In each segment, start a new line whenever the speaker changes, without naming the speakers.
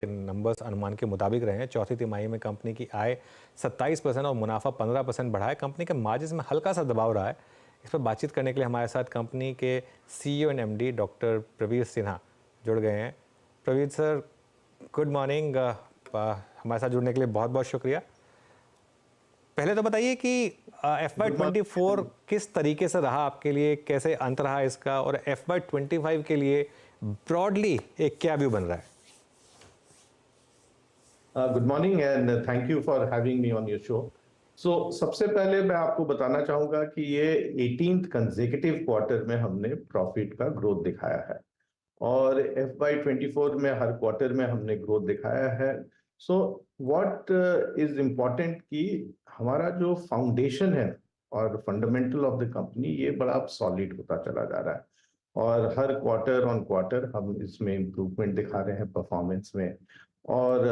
Numbers अनुमान के मुताबिक रहे हैं। चौथी तिमाही में कंपनी की आय 27% और मुनाफा 15% बढ़ा है। कंपनी के मार्जिन में हल्का सा दबाव रहा है। इस पर बातचीत करने के लिए हमारे साथ कंपनी के CEO and MD doctor Pravir Sinha जुड़ गए हैं। Pravir sir, good morning. हमारे साथ जुड़ने के लिए बहुत बहुत शुक्रिया। पहले तो बताइए कि FY24 किस तरीके से रहा आपके लिए, कैसे अंत रहा इसका, और FY25 के लिए ब्रॉडली एक क्या व्यू बन रहा है?
Good morning and thank you for having me on your show. सबसे पहले मैं आपको बताना चाहूंगा कि ये 18th कंसेक्यूटिव क्वार्टर में हमने प्रॉफिट का ग्रोथ दिखाया है और FY24 में हर क्वार्टर में हमने ग्रोथ दिखाया है। व्हाट इज इम्पोर्टेंट कि हमारा जो फाउंडेशन है और फंडामेंटल ऑफ द कंपनी ये बड़ा सॉलिड होता चला जा रहा है और हर क्वार्टर ऑन क्वार्टर हम इसमें इम्प्रूवमेंट दिखा रहे हैं परफॉर्मेंस में। और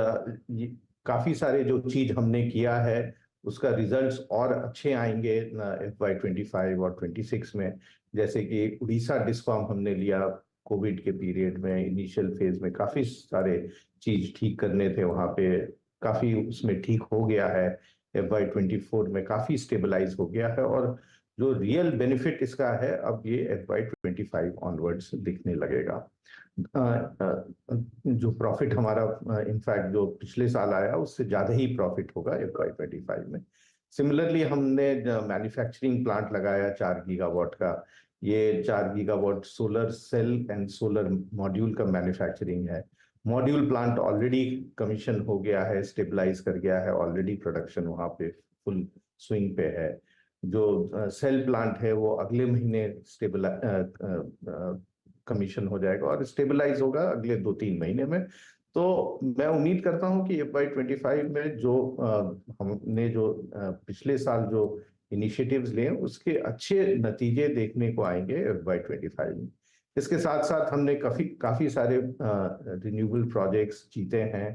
काफी सारे जो चीज हमने किया है उसका रिजल्ट्स और अच्छे आएंगे FY25 और 26 में। जैसे कि उड़ीसा डिस्कॉम हमने लिया कोविड के पीरियड में, इनिशियल फेज में काफी सारे चीज ठीक करने थे वहां पे, काफी उसमें ठीक हो गया है। FY24 में काफी स्टेबलाइज हो गया है और जो रियल बेनिफिट इसका है अब ये FY25 ऑनवर्ड्स दिखने लगेगा। जो प्रॉफिट हमारा इनफैक्ट जो पिछले साल आया उससे ज्यादा ही प्रॉफिट होगा FY25 में। सिमिलरली हमने मैन्युफैक्चरिंग प्लांट लगाया 4 गीगावाट का। ये 4 gigawatt solar cell and solar module का मैन्युफैक्चरिंग है। मॉड्यूल प्लांट ऑलरेडी कमीशन हो गया है, स्टेबलाइज कर गया है, ऑलरेडी प्रोडक्शन वहां पे फुल स्विंग पे है। जो सेल प्लांट है वो अगले महीने कमीशन हो जाएगा और स्टेबलाइज होगा अगले 2-3 महीने में। तो मैं उम्मीद करता हूं कि FY25 में जो हमने जो पिछले साल जो इनिशिएटिव्स लिए उसके अच्छे नतीजे देखने को आएंगे FY25 में। इसके साथ साथ हमने काफी सारे रिन्यूएबल प्रोजेक्ट्स जीते हैं।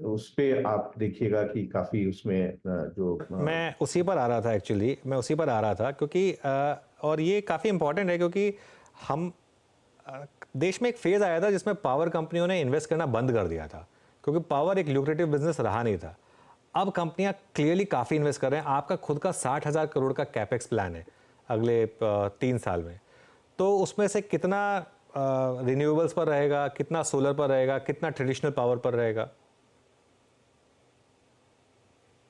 उस पे आप देखिएगा कि काफी उसमें जो
मैं उसी पर आ रहा था, एक्चुअली मैं उसी पर आ रहा था क्योंकि और ये काफ़ी इंपॉर्टेंट है क्योंकि हम देश में एक फेज आया था जिसमें पावर कंपनियों ने इन्वेस्ट करना बंद कर दिया था क्योंकि पावर एक ल्यूक्रेटिव बिजनेस रहा नहीं था। अब कंपनियां क्लियरली काफ़ी इन्वेस्ट कर रहे हैं। आपका खुद का 60,000 करोड़ का कैपेक्स प्लान है अगले 3 साल में। तो उसमें से कितना रिन्यूएबल्स पर रहेगा, कितना सोलर पर रहेगा, कितना ट्रेडिशनल पावर पर रहेगा?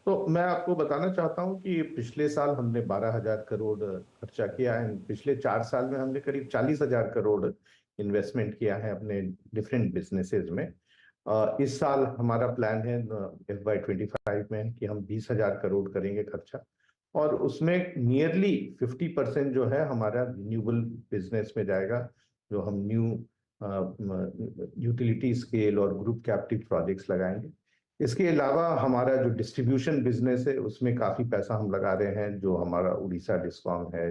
तो मैं आपको बताना चाहता हूं कि पिछले साल हमने 12,000 करोड़ खर्चा किया है। पिछले 4 साल में हमने करीब 40,000 करोड़ इन्वेस्टमेंट किया है अपने डिफरेंट बिजनेसेस में। इस साल हमारा प्लान है FY25 में कि हम 20,000 करोड़ करेंगे खर्चा और उसमें नियरली 50% जो है हमारा रिन्यूएबल बिजनेस में जाएगा, जो हम न्यू यूटिलिटी स्केल और ग्रुप कैप्टिव प्रोजेक्ट्स लगाएंगे। इसके अलावा हमारा जो डिस्ट्रीब्यूशन बिजनेस है उसमें काफी पैसा हम लगा रहे हैं, जो हमारा उड़ीसा डिस्कॉम है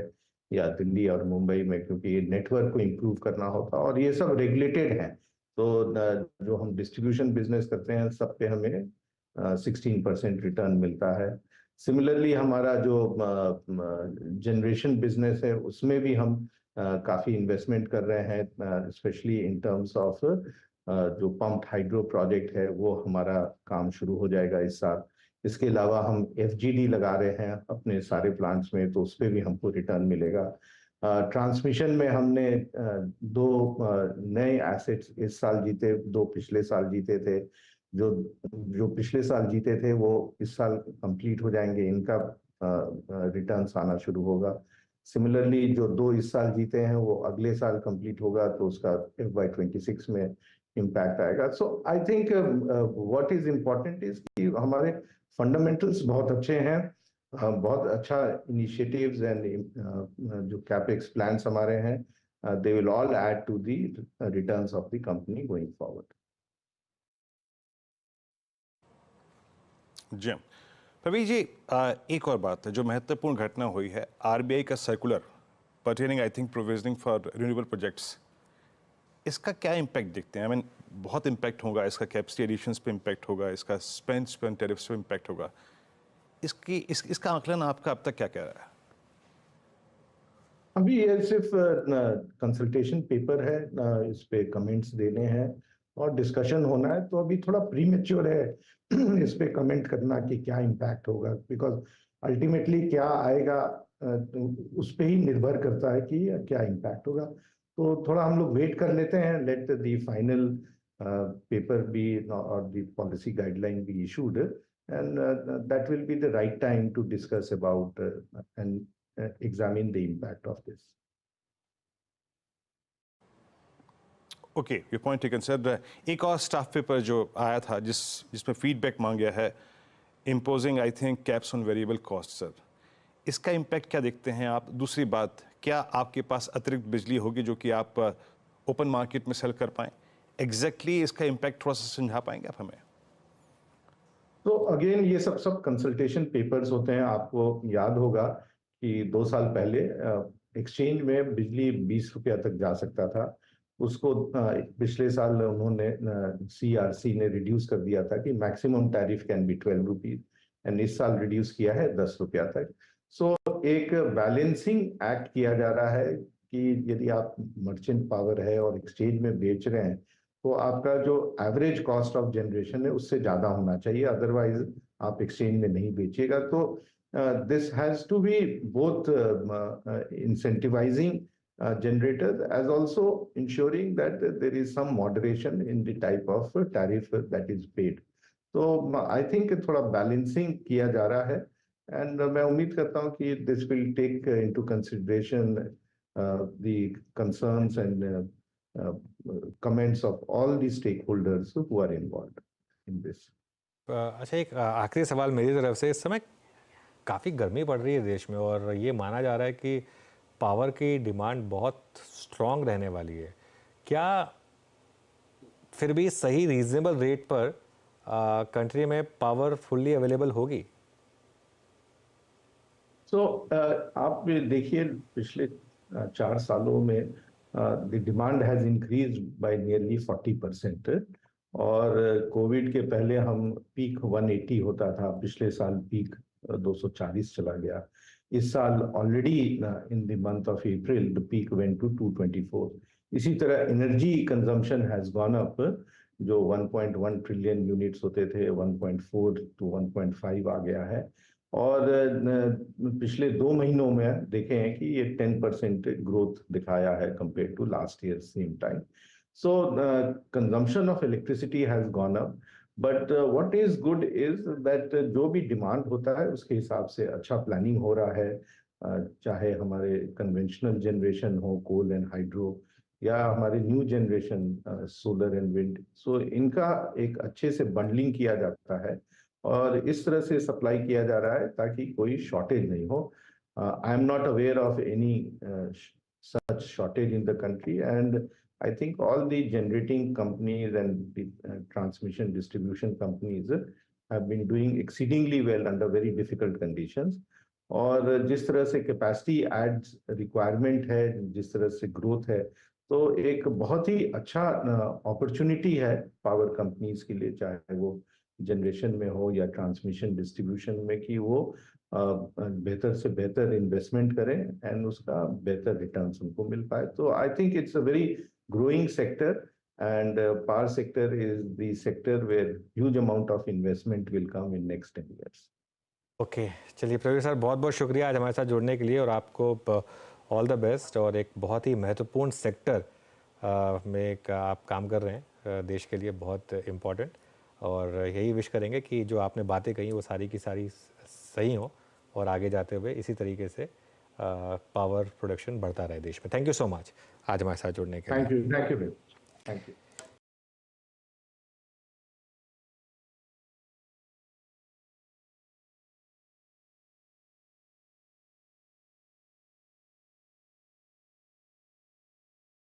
या दिल्ली और मुंबई में, क्योंकि ये नेटवर्क को इम्प्रूव करना होता और ये सब रेगुलेटेड है। तो जो हम डिस्ट्रीब्यूशन बिजनेस करते हैं सब पे हमें 16% रिटर्न मिलता है। सिमिलरली हमारा जो जनरेशन बिजनेस है उसमें भी हम काफी इन्वेस्टमेंट कर रहे हैं, स्पेशली इन टर्म्स ऑफ जो पंप्ड हाइड्रो प्रोजेक्ट है वो हमारा काम शुरू हो जाएगा इस साल। इसके अलावा हम FGD लगा रहे हैं अपने सारे प्लांट्स में, तो उस पर भी हमको रिटर्न मिलेगा। ट्रांसमिशन में हमने 2 नए एसेट्स इस साल जीते, 2 पिछले साल जीते थे। जो पिछले साल जीते थे वो इस साल कंप्लीट हो जाएंगे, इनका रिटर्न्स आना शुरू होगा। सिमिलरली जो 2 इस साल जीते हैं वो अगले साल कंप्लीट होगा तो उसका FY26 में इम्पैक्ट आएगा। So I think what is important is कि हमारे फंडामेंटल्स बहुत अच्छे हैं, बहुत अच्छा इनिशिएटिव्स एंड जो कैपेक्स प्लान्स हमारे हैं, they will all add to the returns of the company going forward.
जी प्रवीर जी, एक और बात है जो महत्वपूर्ण घटना हुई है, RBI का circular pertaining I think provisioning for renewable projects. इसका क्या इम्पैक्ट दिखते हैं? आई मीन बहुत इम्पैक्ट होगा इसका, कैपेसिटी एडिशंस पे इम्पैक्ट होगा, इसका स्पेंस पे, टैरिफ्स पे इम्पैक्ट होगा। इसका आकलन आपका अब तक क्या कह रहा है?
अभी ये सिर्फ कंसल्टेशन पेपर है, इस पे कमेंट्स देने हैं और डिस्कशन होना है, तो अभी थोड़ा प्रीमेच्योर है इस पे कमेंट करना कि क्या इम्पैक्ट होगा, बिकॉज अल्टीमेटली क्या आएगा तो उस पे ही निर्भर करता है कि क्या इम्पैक्ट होगा। तो थोड़ा हम लोग वेट कर लेते हैं, let the final paper be और the policy guideline be issued, and that will be the right time to discuss about and examine the impact of this.
Okay, your point taken sir. एक और staff paper जो आया था जिसमें feedback मांगा है, imposing I think caps on variable cost sir, इसका impact क्या देखते हैं आप? दूसरी बात, क्या आपके पास अतिरिक्त बिजली होगी जो कि आप ओपन मार्केट में सेल कर पाएँ? एग्जैक्टली इसका इम्पैक्ट थोड़ा सा समझा पाएंगे आप हमें?
तो अगेन ये सब कंसल्टेशन पेपर्स होते हैं। आपको याद होगा कि 2 साल पहले एक्सचेंज में बिजली 20 रुपया तक जा सकता था, उसको पिछले साल उन्होंने CERC ने रिड्यूस कर दिया था कि maximum tariff can be 12 rupees, and इस साल रिड्यूस किया है 10 रुपया तक। सो एक बैलेंसिंग एक्ट किया जा रहा है कि यदि आप मर्चेंट पावर है और एक्सचेंज में बेच रहे हैं, तो आपका जो एवरेज कॉस्ट ऑफ जनरेशन है उससे ज्यादा होना चाहिए, अदरवाइज आप एक्सचेंज में नहीं बेचिएगा। तो this has to be both incentivising generators as also ensuring that there is some moderation in the type of tariff that is paid. तो I think थोड़ा बैलेंसिंग किया जा रहा है, एंड मैं उम्मीद करता हूँ कि this will take into consideration the concerns and comments of all the stakeholders who are involved in this.
अच्छा, एक आखिरी सवाल मेरी तरफ से। इस समय काफ़ी गर्मी पड़ रही है देश में और ये माना जा रहा है कि पावर की डिमांड बहुत स्ट्रॉन्ग रहने वाली है। क्या फिर भी सही रीजनेबल रेट पर कंट्री में पावर फुल्ली अवेलेबल होगी?
तो आप देखिए पिछले 4 सालों में the demand has increase by nearly 40%, और कोविड के पहले हम पीक 180 होता था, पिछले साल पीक 240 चला गया। इस साल already in the month of April the peak went to 224। इसी तरह energy consumption has gone up, जो 1.1 ट्रिलियन यूनिट्स होते थे 1.4 टू 1.5 आ गया है, और पिछले 2 महीनों में देखे हैं कि ये 10% ग्रोथ दिखाया है compare to last year same time. So consumption of electricity has gone up, but what is good is that जो भी डिमांड होता है उसके हिसाब से अच्छा प्लानिंग हो रहा है, चाहे हमारे कन्वेंशनल जनरेशन हो, कोल एंड हाइड्रो, या हमारे new generation solar and wind. So इनका एक अच्छे से बंडलिंग किया जाता है और इस तरह से सप्लाई किया जा रहा है ताकि कोई शॉर्टेज नहीं हो। I am not aware of any such shortage in the country, and I think all the generating companies and the transmission distribution companies have been doing exceedingly well under very difficult conditions. और जिस तरह से capacity ads requirement है, जिस तरह से growth है, तो एक बहुत ही अच्छा अपॉर्चुनिटी है पावर कंपनीज के लिए, चाहे वो जनरेशन में हो या ट्रांसमिशन डिस्ट्रीब्यूशन में, कि वो बेहतर से बेहतर इन्वेस्टमेंट करें एंड उसका बेहतर रिटर्न्स उनको मिल पाए। तो I think it's a very growing sector, and power sector is the sector where huge amount of investment will come in next 10 years.
Okay, चलिए प्रवीण सर, बहुत बहुत शुक्रिया आज हमारे साथ जुड़ने के लिए, और आपको ऑल द बेस्ट। और एक बहुत ही महत्वपूर्ण सेक्टर में आप काम कर रहे हैं, देश के लिए बहुत इम्पोर्टेंट, और यही विश करेंगे कि जो आपने बातें कही वो सारी की सारी सही हो और आगे जाते हुए इसी तरीके से पावर प्रोडक्शन बढ़ता रहे देश में। थैंक यू सो मच आज हमारे साथ जुड़ने के लिए।
Thank you. Thank you.